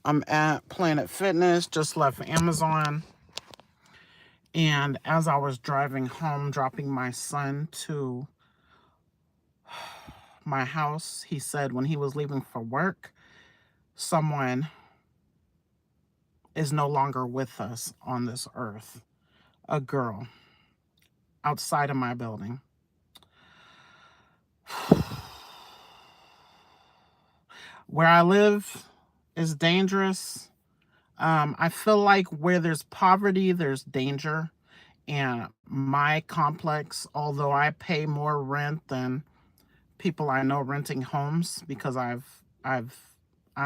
I'm at Planet Fitness, just left Amazon. And as I was driving home, dropping my son to my house, he said when he was leaving for work, someone is no longer with us on this earth. A girl outside of my building. Where I live is dangerous. I feel like where there's poverty, there's danger. And my complex, although I pay more rent than people I know renting homes because I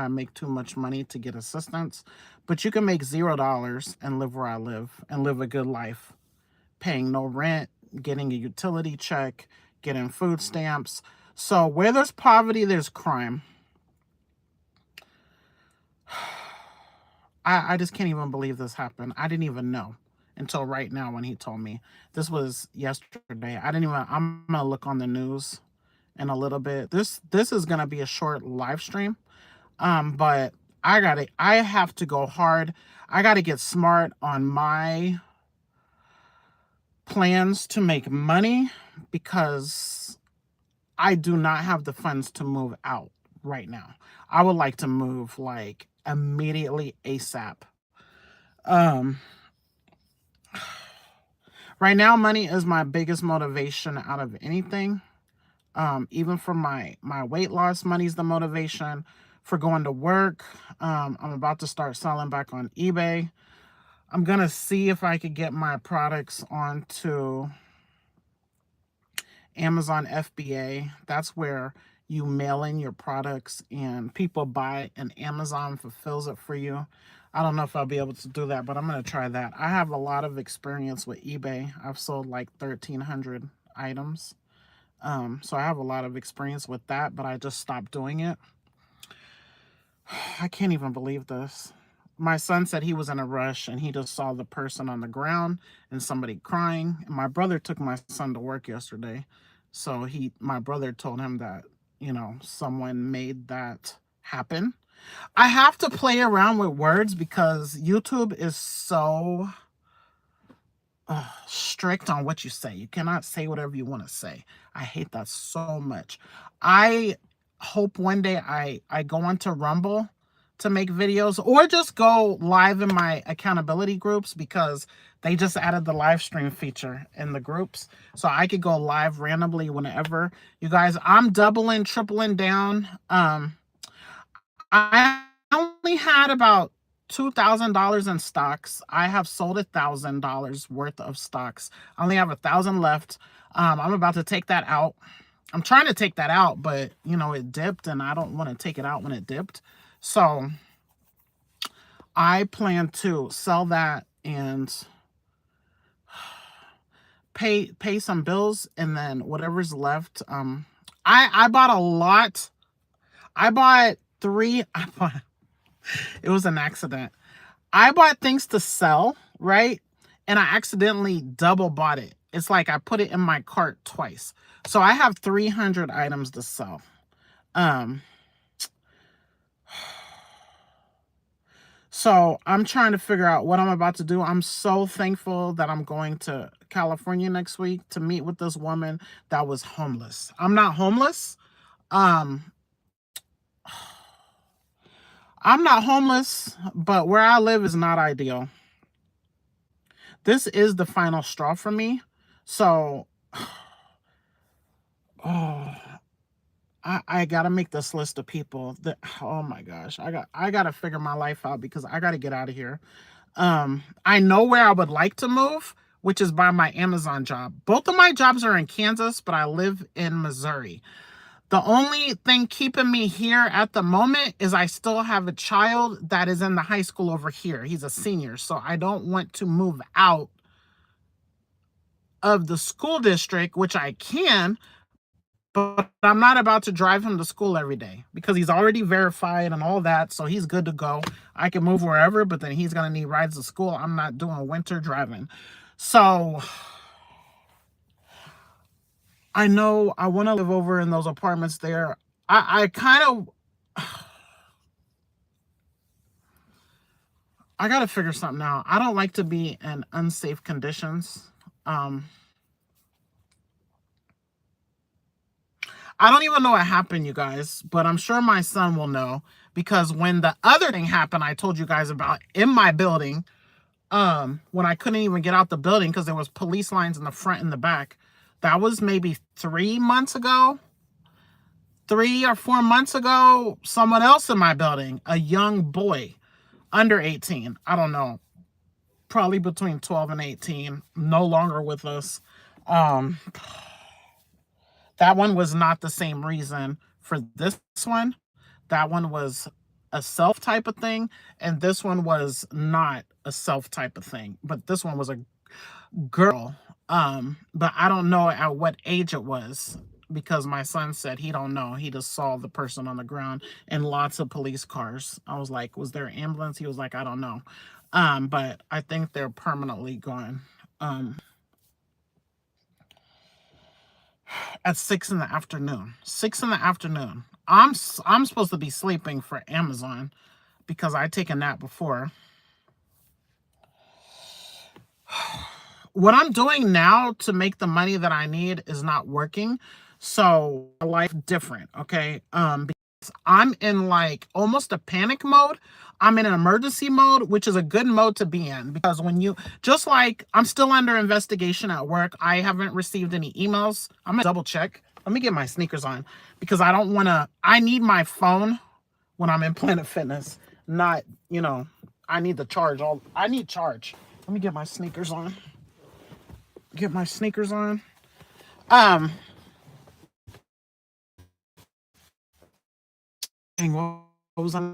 make too much money to get assistance. But you can make $0 and live where I live and live a good life, paying no rent, getting a utility check, getting food stamps. So where there's poverty, there's crime. I just can't even believe this happened. I didn't even know until right now when he told me. This was yesterday. I didn't even I'm gonna look on the news in a little bit. This is gonna be a short live stream. But I have to go hard. I gotta get smart on my plans to make money because I do not have the funds to move out right now. I would like to move like immediately ASAP. Um right now money is my biggest motivation out of anything. Even for my weight loss, money's the motivation. For going to work, I'm about to start selling back on eBay. I'm gonna see if I could get my products onto Amazon FBA. That's where you mail in your products and people buy and Amazon fulfills it for you. I don't know if I'll be able to do that, but I'm gonna try that. I have a lot of experience with eBay. I've sold like 1,300 items. So I have a lot of experience with that, but I just stopped doing it. I can't even believe this. My son said he was in a rush and he just saw the person on the ground and somebody crying. And my brother took my son to work yesterday. So my brother told him that, someone made that happen. I have to play around with words because YouTube is so strict on what you say. You cannot say whatever you want to say. I hate that so much. I hope one day I go onto Rumble to make videos or just go live in my accountability groups because they just added the live stream feature in the groups. So I could go live randomly whenever. You guys, I'm doubling, tripling down. I only had about $2,000 in stocks. I have sold $1,000 worth of stocks. I only have 1,000 left. I'm about to take that out. I'm trying to take that out, but it dipped and I don't want to take it out when it dipped. So I plan to sell that and pay some bills, and then whatever's left. I bought a lot. I bought three. It was an accident. I bought things to sell, right? And I accidentally double bought it. It's like I put it in my cart twice. So I have 300 items to sell. So I'm trying to figure out what I'm about to do. I'm so thankful that I'm going to California next week to meet with this woman that was homeless. I'm not homeless. Um, I'm not homeless, but where I live is not ideal. This is the final straw for me. So, oh, I gotta make this list of people that, oh my gosh, I gotta figure my life out because I gotta get out of here. I know where I would like to move, which is by my Amazon job. Both of my jobs are in Kansas, but I live in Missouri. The only thing keeping me here at the moment is I still have a child that is in the high school over here. He's a senior, so I don't want to move out of the school district, which I can, but I'm not about to drive him to school every day because he's already verified and all that, so he's good to go. I can move wherever, but then he's going to need rides to school. I'm not doing winter driving. So I know I want to live over in those apartments there. I kind of I gotta figure something out. I don't like to be in unsafe conditions. I don't even know what happened, you guys, but I'm sure my son will know, because when the other thing happened, I told you guys about in my building, when I couldn't even get out the building because there was police lines in the front and the back. That was maybe 3 months ago. 3 or 4 months ago, someone else in my building, a young boy, under 18, I don't know, probably between 12 and 18, no longer with us. That one was not the same reason for this one. That one was a self type of thing, and this one was not a self type of thing. But this one was a girl. But I don't know at what age it was, because my son said he don't know. He just saw the person on the ground and lots of police cars. I was like, was there an ambulance? He was like, I don't know. But I think they're permanently gone. At 6 in the afternoon. 6 in the afternoon. I'm supposed to be sleeping for Amazon because I take a nap before. What I'm doing now to make the money that I need is not working. So life different, okay? Because I'm in like almost a panic mode. I'm in an emergency mode, which is a good mode to be in, because when you, just like I'm still under investigation at work. I haven't received any emails. I'm gonna double check. Let me get my sneakers on, because I don't want to, I need my phone when I'm in Planet Fitness, not, you know, I need the charge. I need charge. Let me get my sneakers on. Get my sneakers on. Dang, what was I?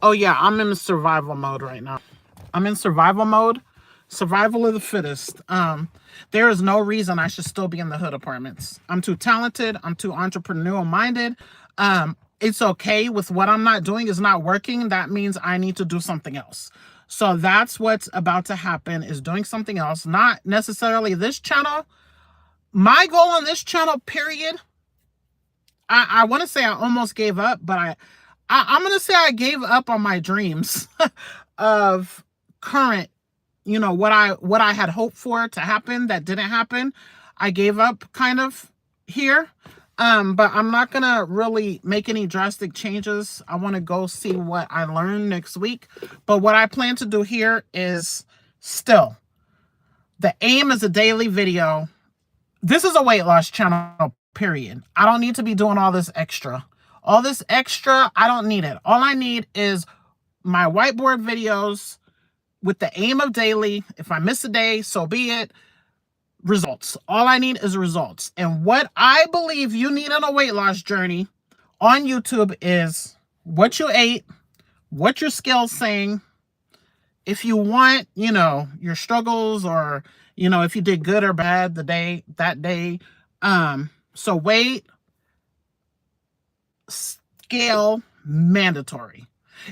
Oh yeah, I'm in survival mode right now. I'm in survival mode. Survival of the fittest. There is no reason I should still be in the hood apartments. I'm too talented. I'm too entrepreneurial minded. It's okay with what I'm not doing is not working. That means I need to do something else. So that's what's about to happen, is doing something else. Not necessarily this channel. My goal on this channel, period. I want to say I almost gave up, but I'm going to say I gave up on my dreams of current, you know, what I had hoped for to happen that didn't happen. I gave up kind of here. But I'm not going to really make any drastic changes. I want to go see what I learned next week. But what I plan to do here is still, the aim is a daily video. This is a weight loss channel, period. I don't need to be doing all this extra. All this extra, I don't need it. All I need is my whiteboard videos with the aim of daily. If I miss a day, so be it. Results. All I need is results. And what I believe you need on a weight loss journey on YouTube is what you ate, what your scale's saying. If you want, you know, your struggles, or, you know, if you did good or bad that day. So weight, scale, mandatory.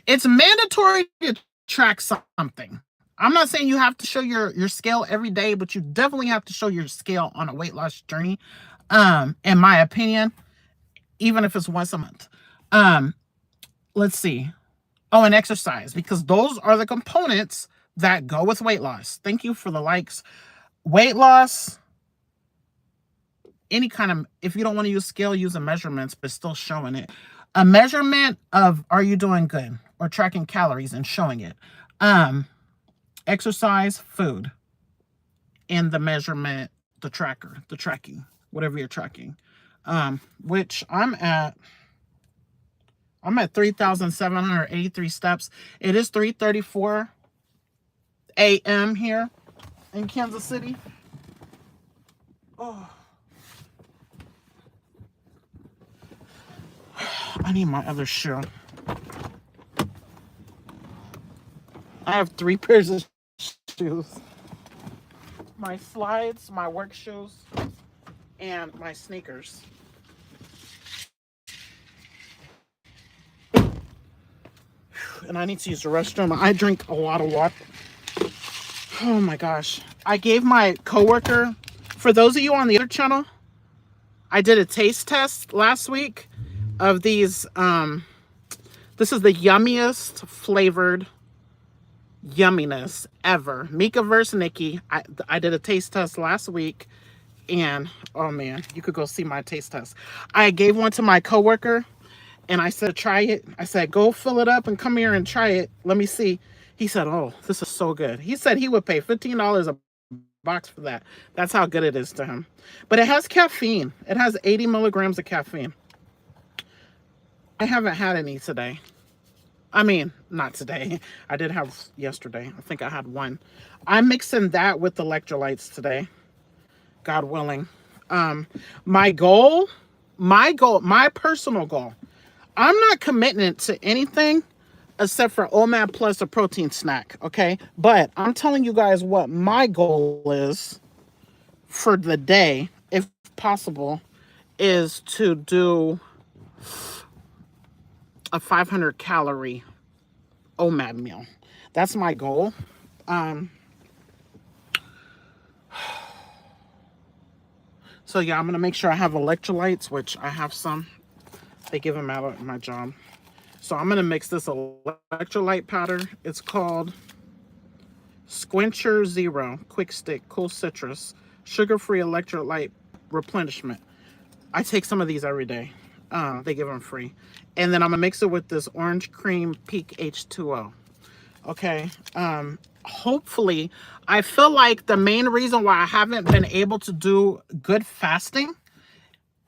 It's mandatory to track something. I'm not saying you have to show your scale every day, but you definitely have to show your scale on a weight loss journey. In my opinion, even if it's once a month. Let's see. Oh, and exercise, because those are the components that go with weight loss. Thank you for the likes. Weight loss, any kind of, if you don't want to use scale, use a measurements, but still showing it. A measurement of, are you doing good, or tracking calories and showing it. Exercise, food, and the measurement, the tracker, the tracking, whatever you're tracking. Which I'm at 3,783 steps. It is 3:34 a.m. here in Kansas City. Oh, I need my other shoe. I have 3 pairs of shoes. My slides, my work shoes, and my sneakers. And I need to use the restroom. I drink a lot of water. Oh my gosh. I gave my coworker, for those of you on the other channel, I did a taste test last week of these, the This is the yummiest flavored yumminess ever. Mieka versus Nikki. I did a taste test last week, and oh man, you could go see my taste test. I gave one to my coworker, and I said, try it. I said, go fill it up and come here and try it. Let me see. He said, oh, this is so good. He said he would pay $15 a box for that. That's how good it is to him. But it has caffeine. It has 80 milligrams of caffeine. I haven't had any today. I mean, not today. I did have yesterday. I think I had one. I'm mixing that with electrolytes today, God willing. My personal goal, I'm not committing to anything except for OMAD plus a protein snack, okay? But I'm telling you guys what my goal is for the day, if possible, is to do a 500 calorie OMAD meal. That's my goal. So yeah, I'm gonna make sure I have electrolytes, which I have some. They give them out at my job. So I'm gonna mix this electrolyte powder. It's called Squencher Zero Quick Stick Cool Citrus Sugar-Free Electrolyte Replenishment. I take some of these every day. They give them free. And then I'm gonna mix it with this Orange Cream Peak H2O. Okay. Hopefully, I feel like the main reason why I haven't been able to do good fasting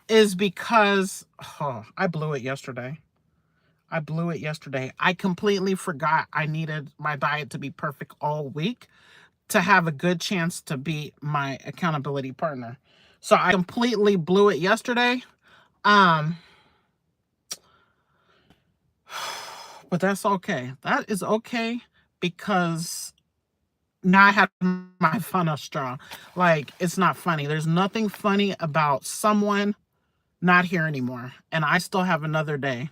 is because I blew it yesterday. I completely forgot I needed my diet to be perfect all week to have a good chance to beat my accountability partner. So I completely blew it yesterday. But that's okay. That is okay because now I have my fun of straw. Like, it's not funny. There's nothing funny about someone not here anymore. And I still have another day.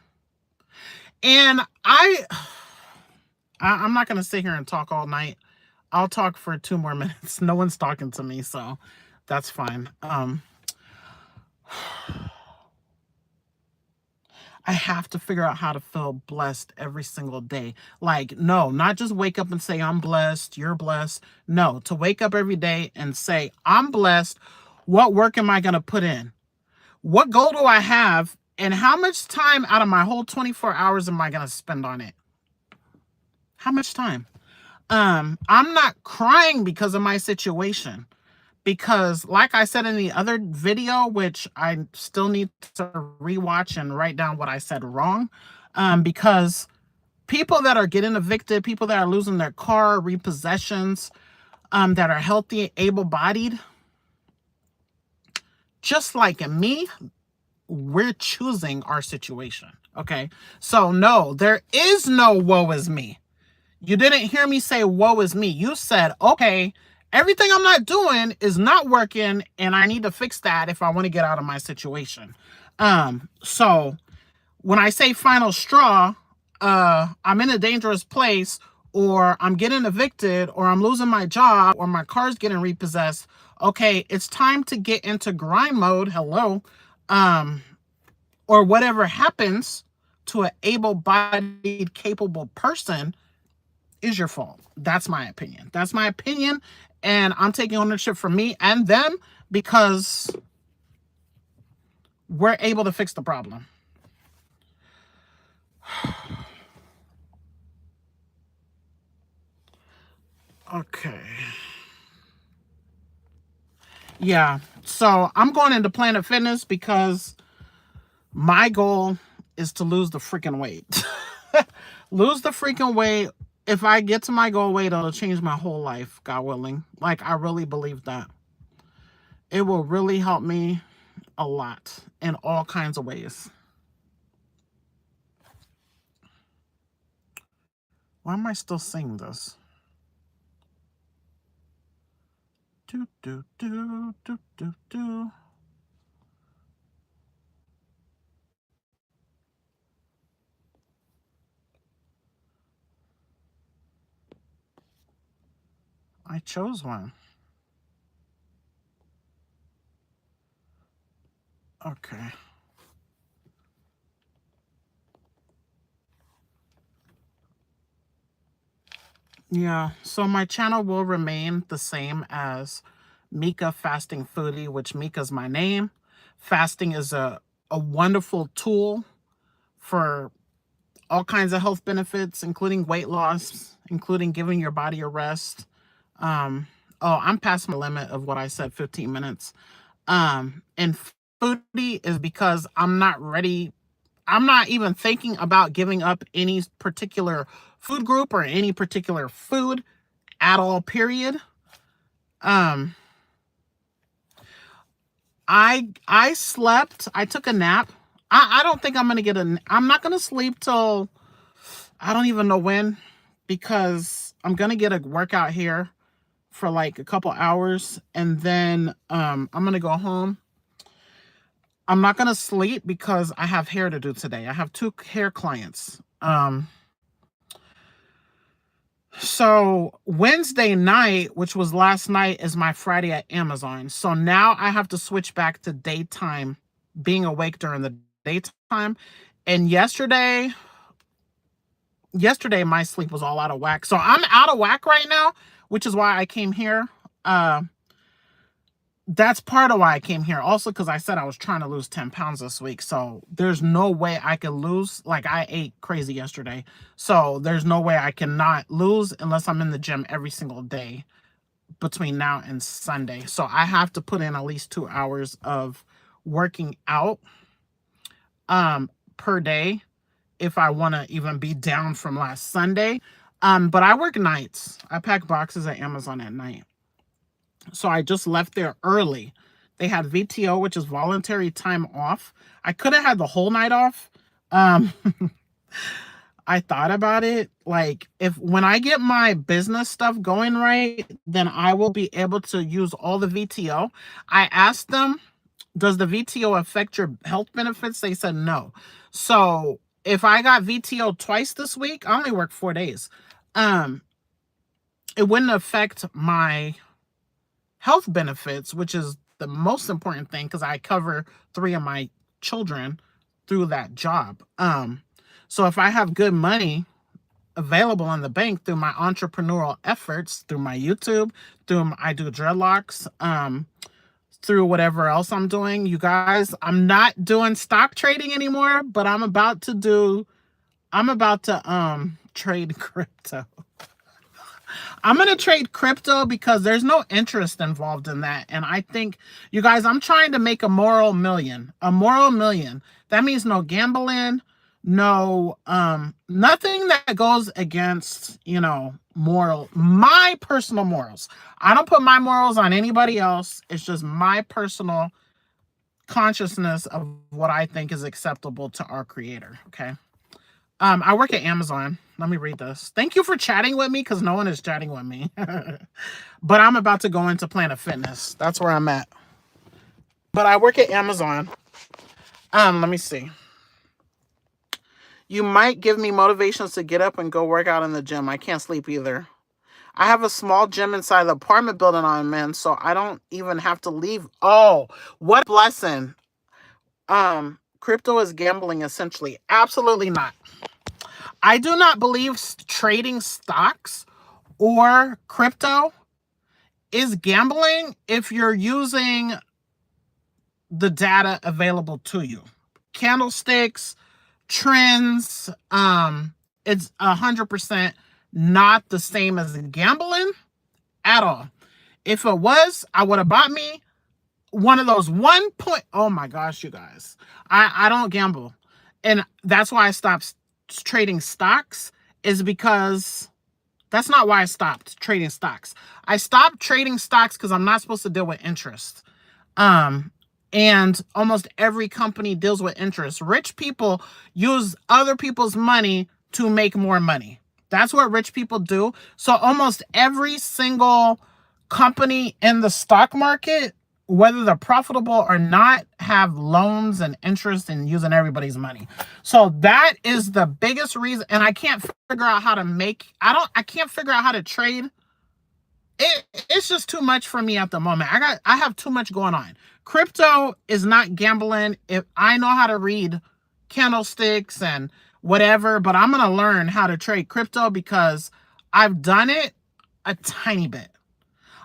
And I'm not going to sit here and talk all night. I'll talk for 2 more minutes. No one's talking to me, so that's fine. I have to figure out how to feel blessed every single day. Like, no, not just wake up and say, I'm blessed, you're blessed. No, to wake up every day and say, I'm blessed. What work am I going to put in? What goal do I have? And how much time out of my whole 24 hours am I going to spend on it? How much time? I'm not crying because of my situation. Because like I said in the other video, which I still need to rewatch and write down what I said wrong, because people that are getting evicted, people that are losing their car, repossessions, that are healthy, able-bodied, just like me, we're choosing our situation, okay? So no, there is no woe is me. You didn't hear me say woe is me. You said, okay, everything I'm not doing is not working and I need to fix that if I want to get out of my situation. So when I say final straw, I'm in a dangerous place, or I'm getting evicted, or I'm losing my job, or my car's getting repossessed. Okay, it's time to get into grind mode. Hello. Or whatever happens to an able-bodied, capable person is your fault. That's my opinion. That's my opinion. And I'm taking ownership for me and them because we're able to fix the problem. Okay. Yeah. So I'm going into Planet Fitness because my goal is to lose the freaking weight. Lose the freaking weight. If I get to my goal weight, it'll change my whole life, God willing. Like, I really believe that. It will really help me a lot in all kinds of ways. Why am I still singing this? Do, do, do, do, do, do. I chose one. Okay. Yeah, so my channel will remain the same as Mieka Fasting Foodie, which Mieka's my name. Fasting is a wonderful tool for all kinds of health benefits, including weight loss, including giving your body a rest. Oh, I'm past my limit of what I said, 15 minutes. And foodie is because I'm not ready. I'm not even thinking about giving up any particular food group or any particular food at all, period. Um, I slept. I took a nap. I don't think I'm gonna get I'm not gonna sleep till I don't even know when, because I'm gonna get a workout here for like a couple hours, and then I'm gonna go home. I'm not gonna sleep because I have hair to do today. I have 2 hair clients. So Wednesday night, which was last night, is my Friday at Amazon. So now I have to switch back to daytime, being awake during the daytime. And yesterday my sleep was all out of whack. So I'm out of whack right now, which is why I came here. That's part of why I came here. Also, because I said I was trying to lose 10 pounds this week. So there's no way I could lose. Like, I ate crazy yesterday. So there's no way I cannot lose unless I'm in the gym every single day between now and Sunday. So I have to put in at least 2 hours of working out per day if I want to even be down from last Sunday. But I work nights. I pack boxes at Amazon at night. So I just left there early. They had VTO, which is voluntary time off. I could have had the whole night off. I thought about it. Like, when I get my business stuff going right, then I will be able to use all the VTO. I asked them, does the VTO affect your health benefits? They said no. So if I got VTO twice this week, I only work 4 days. It wouldn't affect my health benefits, which is the most important thing, because I cover 3 of my children through that job. So if I have good money available in the bank through my entrepreneurial efforts, through my YouTube, I do dreadlocks, through whatever else I'm doing. You guys, I'm not doing stock trading anymore, but I'm about to trade crypto. I'm going to trade crypto because there's no interest involved in that. And I think, you guys, I'm trying to make a moral million. A moral million. That means no gambling, no, nothing that goes against, my personal morals. I don't put my morals on anybody else. It's just my personal consciousness of what I think is acceptable to our creator. Okay. I work at Amazon. Let me read this. Thank you for chatting with me, because no one is chatting with me. But I'm about to go into Planet Fitness. That's where I'm at. But I work at Amazon. Let me see. You might give me motivations to get up and go work out in the gym. I can't sleep either. I have a small gym inside the apartment building I'm in, so I don't even have to leave. Oh, what a blessing. Crypto is gambling, essentially. Absolutely not. I do not believe trading stocks or crypto is gambling if you're using the data available to you. Candlesticks, trends, it's 100% not the same as gambling at all. If it was, I would have bought me one of those oh my gosh, you guys. I don't gamble. And that's why I stopped trading stocks, is because that's not why I stopped trading stocks. I stopped trading stocks because I'm not supposed to deal with interest. And almost every company deals with interest. Rich people use other people's money to make more money. That's what rich people do. So almost every single company in the stock market, whether they're profitable or not, have loans and interest in using everybody's money. So that is the biggest reason. And I can't figure out how to I can't figure out how to trade. It's just too much for me at the moment. I have too much going on. Crypto is not gambling. If I know how to read candlesticks and whatever, but I'm going to learn how to trade crypto because I've done it a tiny bit.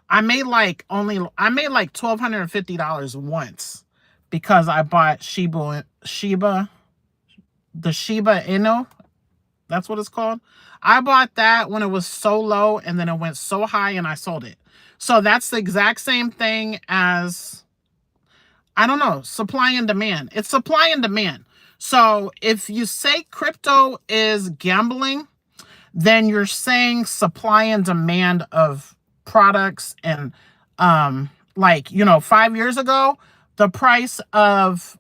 I made like $1,250 once because I bought the Shiba Inu. That's what it's called. I bought that when it was so low and then it went so high and I sold it. So that's the exact same thing as, I don't know, supply and demand. It's supply and demand. So if you say crypto is gambling, then you're saying supply and demand of products. And like, 5 years ago, the price of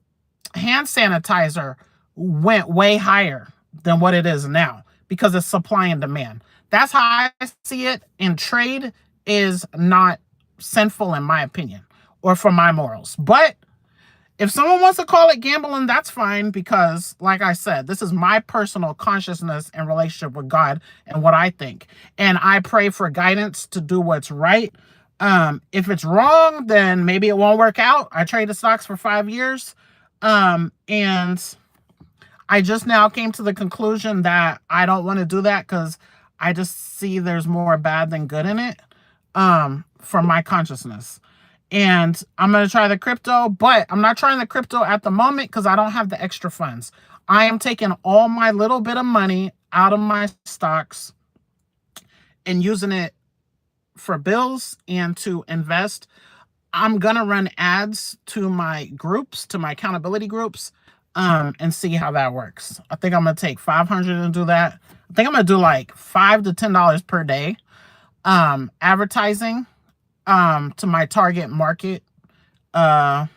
hand sanitizer went way higher than what it is now because it's supply and demand. That's how I see it. And trade is not sinful in my opinion or for my morals. But if someone wants to call it gambling, that's fine because, like I said, this is my personal consciousness and relationship with God and what I think. And I pray for guidance to do what's right. If it's wrong, then maybe it won't work out. I traded stocks for 5 years. And I just now came to the conclusion that I don't want to do that because I just see there's more bad than good in it, from my consciousness. And I'm going to try the crypto, but I'm not trying the crypto at the moment because I don't have the extra funds. I am taking all my little bit of money out of my stocks and using it for bills and to invest. I'm going to run ads to my groups, to my accountability groups, and see how that works. I think I'm going to take $500 and do that. I think I'm going to do like $5 to $10 per day, advertising, to my target market. That's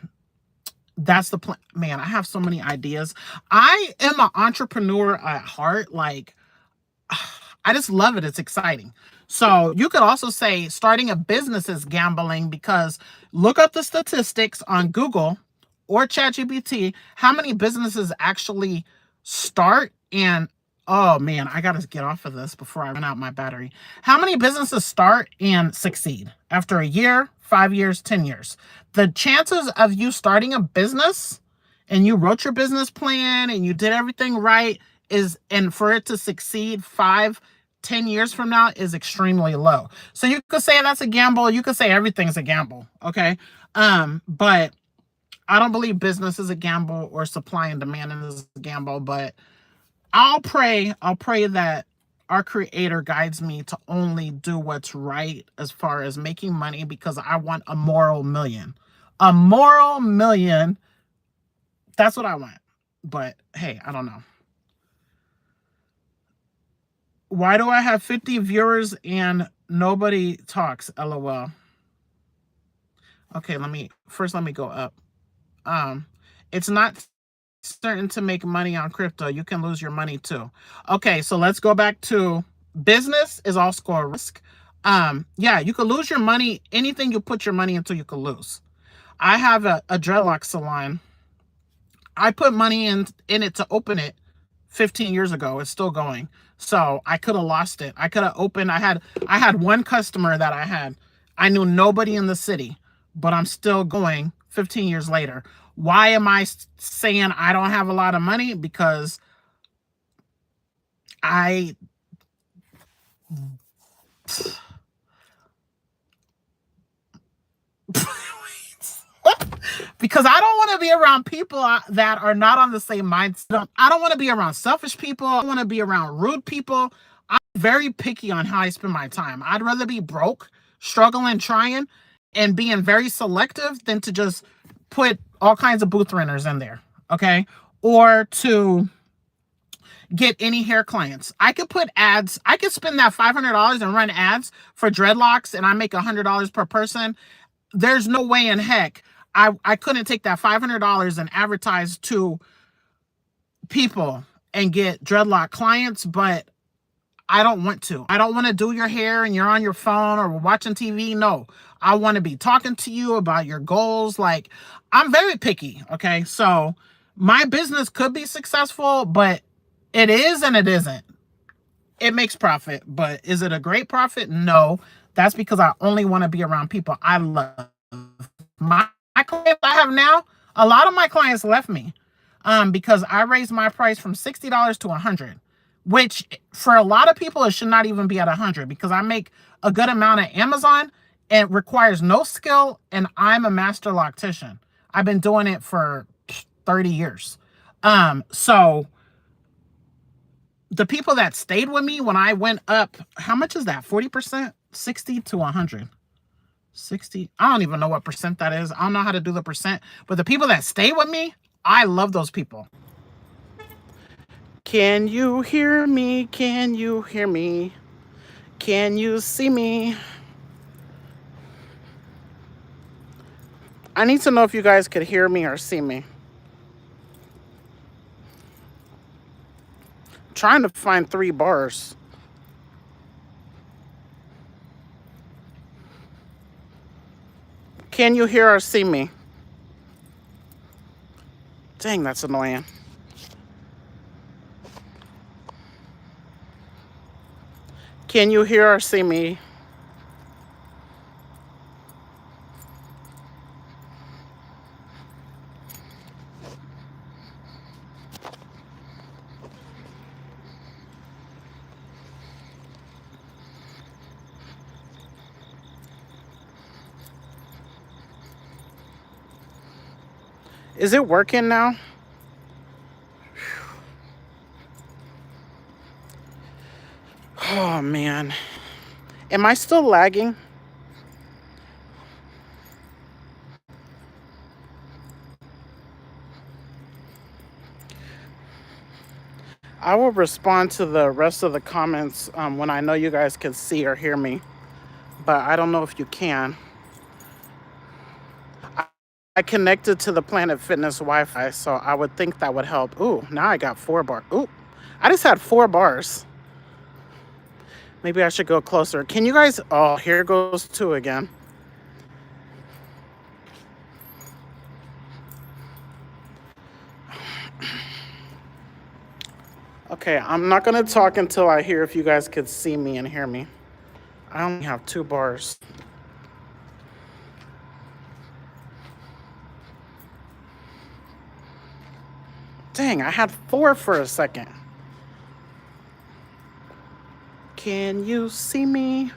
the plan. Man, I have so many ideas. I am an entrepreneur at heart. Like, I just love it. It's exciting. So you could also say starting a business is gambling because look up the statistics on Google or ChatGPT, how many businesses actually start and, oh man, I got to get off of this before I run out my battery. How many businesses start and succeed after a year, 5 years, 10 years? The chances of you starting a business and you wrote your business plan and you did everything right and for it to succeed 5-10 years from now is extremely low. So you could say that's a gamble. You could say everything's a gamble. Okay. But I don't believe business is a gamble or supply and demand is a gamble, but I'll pray that our creator guides me to only do what's right as far as making money because I want a moral million. A moral million. That's what I want. But hey, I don't know. Why do I have 50 viewers and nobody talks? LOL. Okay, let me go up. It's not certain to make money on crypto. You can lose your money too. Okay, so let's go back to business is also a risk. Yeah, you could lose your money. Anything you put your money into, you could lose. I have a dreadlock salon. I put money in it to open it 15 years ago. It's still going. So I could have lost it. I could have opened. I had one customer that I knew nobody in the city, but I'm still going 15 years later. Why am I saying I don't have a lot of money? Because because I don't want to be around people that are not on the same mindset. I don't want to be around selfish people. I don't want to be around rude people. I'm very picky on how I spend my time. I'd rather be broke, struggling, trying, and being very selective than to just put all kinds of booth renters in there, okay? Or to get any hair clients. I could put ads. I could spend that $500 and run ads for dreadlocks and I make $100 per person. There's no way in heck I couldn't take that $500 and advertise to people and get dreadlock clients, but I don't want to. I don't want to do your hair and you're on your phone or watching TV. No, I want to be talking to you about your goals. Like, I'm very picky. Okay. So my business could be successful, but it is and it isn't. It makes profit, but is it a great profit? No. That's because I only want to be around people I love. My clients I have now, a lot of my clients left me because I raised my price from $60 to $100 which for a lot of people, it should not even be at 100 because I make a good amount at Amazon. It requires no skill, and I'm a master loctician. I've been doing it for 30 years. So the people that stayed with me when I went up, how much is that? 40%? 60 to 100. 60. I don't even know what percent that is. I don't know how to do the percent. But the people that stay with me, I love those people. Can you hear me? Can you hear me? Can you see me? I need to know if you guys could hear me or see me. I'm trying to find 3 bars. Can you hear or see me? Dang, that's annoying. Can you hear or see me? Is it working now? Oh, man. Am I still lagging? I will respond to the rest of the comments when I know you guys can see or hear me. But I don't know if you can. I connected to the Planet Fitness Wi-Fi, so I would think that would help. Ooh, now I got 4 bars. Ooh, I just had 4 bars. Maybe I should go closer. Can you guys... Oh, here goes 2 again. Okay, I'm not going to talk until I hear if you guys could see me and hear me. I only have 2 bars. Dang, I had 4 for a second. Can you see me?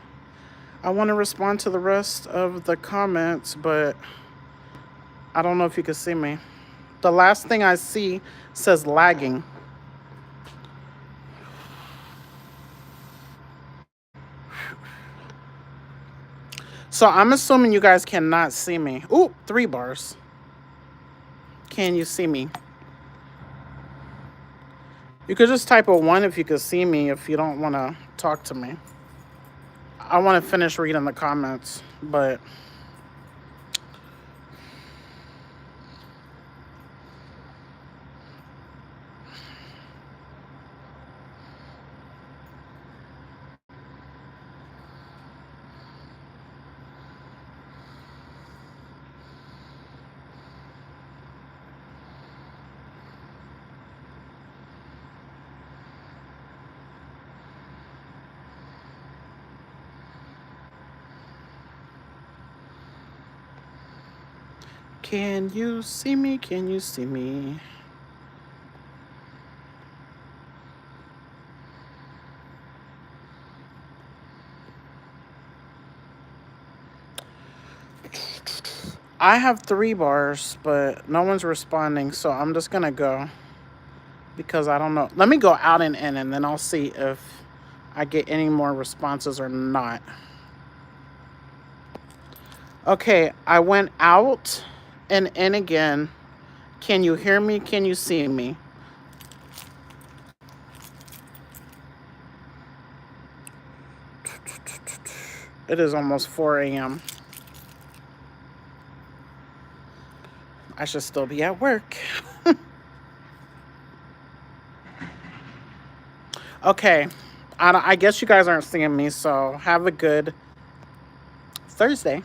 I want to respond to the rest of the comments, but I don't know if you can see me. The last thing I see says lagging. So I'm assuming you guys cannot see me. Ooh, 3 bars. Can you see me? You could just type a 1 if you could see me if you don't want to talk to me. I want to finish reading the comments, but... Can you see me? Can you see me? I have 3 bars, but no one's responding, so I'm just gonna go because I don't know. Let me go out and in, and then I'll see if I get any more responses or not. Okay, I went out and in again. Can you hear me? Can you see me? It is almost 4 a.m. I should still be at work. Okay, I guess you guys aren't seeing me, so have a good Thursday.